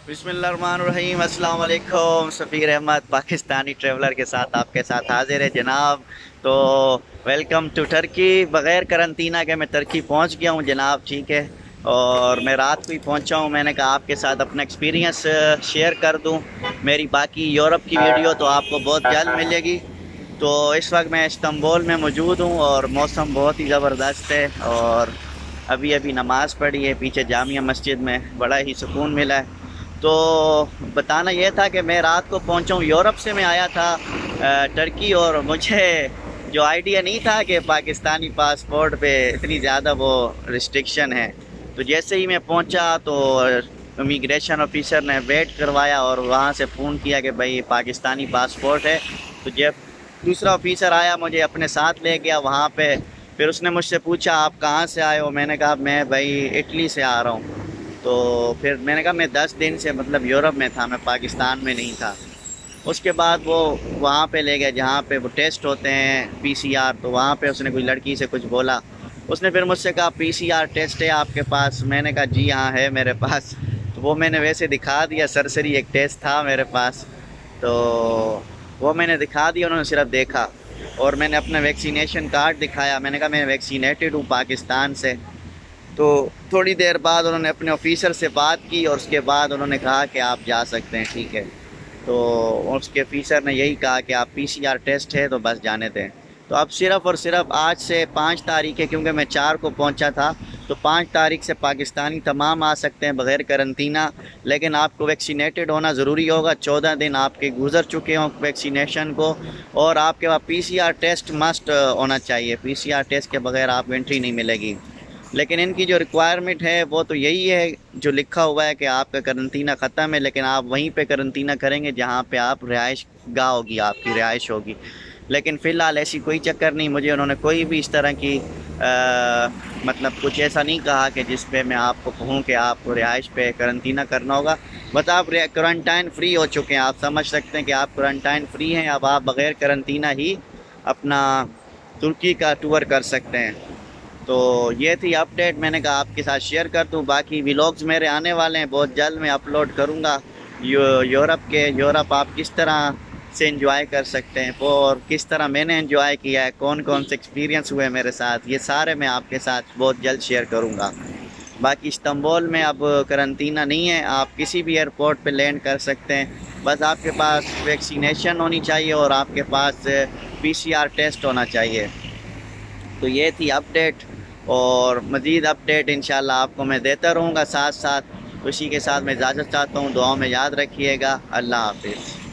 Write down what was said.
बिस्मिल्लाहिर्रहमानिर्रहीम। अस्सलाम वालेकुम। सफ़ीर अहमद पाकिस्तानी ट्रैवलर के साथ आपके साथ हाजिर है जनाब। तो वेलकम टू टर्की। बग़ैर करंतना के मैं टर्की पहुंच गया हूं जनाब, ठीक है। और मैं रात को ही पहुंचा हूं। मैंने कहा आपके साथ अपना एक्सपीरियंस शेयर कर दूं। मेरी बाकी यूरोप की वीडियो तो आपको बहुत जल्द मिलेगी। तो इस वक्त मैं इस्तांबुल में मौजूद हूँ और मौसम बहुत ही ज़बरदस्त है। और अभी अभी नमाज़ पढ़ी है पीछे जामिया मस्जिद में, बड़ा ही सुकून मिला है। तो बताना यह था कि मैं रात को पहुंचा हूँ। यूरोप से मैं आया था टर्की, और मुझे जो आइडिया नहीं था कि पाकिस्तानी पासपोर्ट पे इतनी ज़्यादा वो रिस्ट्रिक्शन है। तो जैसे ही मैं पहुंचा तो इमिग्रेशन ऑफिसर ने वेट करवाया और वहाँ से फ़ोन किया कि भाई पाकिस्तानी पासपोर्ट है। तो जब दूसरा ऑफिसर आया मुझे अपने साथ ले गया वहाँ पे। फिर उसने मुझसे पूछा आप कहाँ से आए हो। मैंने कहा मैं भाई इटली से आ रहा हूँ। तो फिर मैंने कहा मैं 10 दिन से मतलब यूरोप में था, मैं पाकिस्तान में नहीं था। उसके बाद वो वहाँ पे ले गया जहाँ पे वो टेस्ट होते हैं पीसीआर। तो वहाँ पे उसने कोई लड़की से कुछ बोला। उसने फिर मुझसे कहा पीसीआर टेस्ट है आपके पास। मैंने कहा जी हाँ है मेरे पास। तो वो मैंने वैसे दिखा दिया, सरसरी एक टेस्ट था मेरे पास। तो वो मैंने दिखा दिया, उन्होंने सिर्फ देखा। और मैंने अपना वैक्सीनेशन कार्ड दिखाया। मैंने कहा मैं वैक्सीनेटेड हूँ पाकिस्तान से। तो थोड़ी देर बाद उन्होंने अपने ऑफिसर से बात की और उसके बाद उन्होंने कहा कि आप जा सकते हैं, ठीक है। तो उसके ऑफिसर ने यही कहा कि आप पीसीआर टेस्ट है तो बस जाने दें। तो अब सिर्फ़ और सिर्फ आज से 5 तारीख है, क्योंकि मैं 4 को पहुंचा था। तो 5 तारीख से पाकिस्तानी तमाम आ सकते हैं बग़ैर करंतना। लेकिन आपको वैक्सीनेटेड होना ज़रूरी होगा। 14 दिन आपके गुजर चुके हों वैक्सीनेशन को। और आपके पास पीसीआर टेस्ट मस्ट होना चाहिए। पीसीआर टेस्ट के बग़ैर आपको एंट्री नहीं मिलेगी। लेकिन इनकी जो रिक्वायरमेंट है वो तो यही है जो लिखा हुआ है कि आपका करंतना ख़त्म है, लेकिन आप वहीं पे करंतना करेंगे जहाँ पे आप रिहाइश गाह होगी, आपकी रिहाइश होगी। लेकिन फ़िलहाल ऐसी कोई चक्कर नहीं। मुझे उन्होंने कोई भी इस तरह की मतलब कुछ ऐसा नहीं कहा कि जिस पे मैं आपको कहूँ कि आपको रिहाइश पे करंतना करना होगा। बस आप क्वारंटाइन फ्री हो चुके हैं। आप समझ सकते हैं कि आप क्वारंटाइन फ्री हैं। अब आप बग़ैर करंतना ही अपना तुर्की का टूर कर सकते हैं। तो ये थी अपडेट, मैंने कहा आपके साथ शेयर कर दूं। बाकी व्लॉग्स मेरे आने वाले हैं, बहुत जल्द मैं अपलोड करूंगा। यूरोप आप किस तरह से एंजॉय कर सकते हैं और किस तरह मैंने एंजॉय किया है, कौन कौन से एक्सपीरियंस हुए मेरे साथ, ये सारे मैं आपके साथ बहुत जल्द शेयर करूंगा। बाकी इस्तांबुल में अब करंतना नहीं है, आप किसी भी एयरपोर्ट पे लैंड कर सकते हैं। बस आपके पास वैक्सीनेशन होनी चाहिए और आपके पास पीसीआर टेस्ट होना चाहिए। तो ये थी अपडेट, और मज़ीद अपडेट इंशाल्लाह आपको मैं देता रहूँगा साथ साथ। तो इसी के साथ मैं इजाज़त चाहता हूँ। दुआओं में याद रखिएगा। अल्लाह हाफिज़।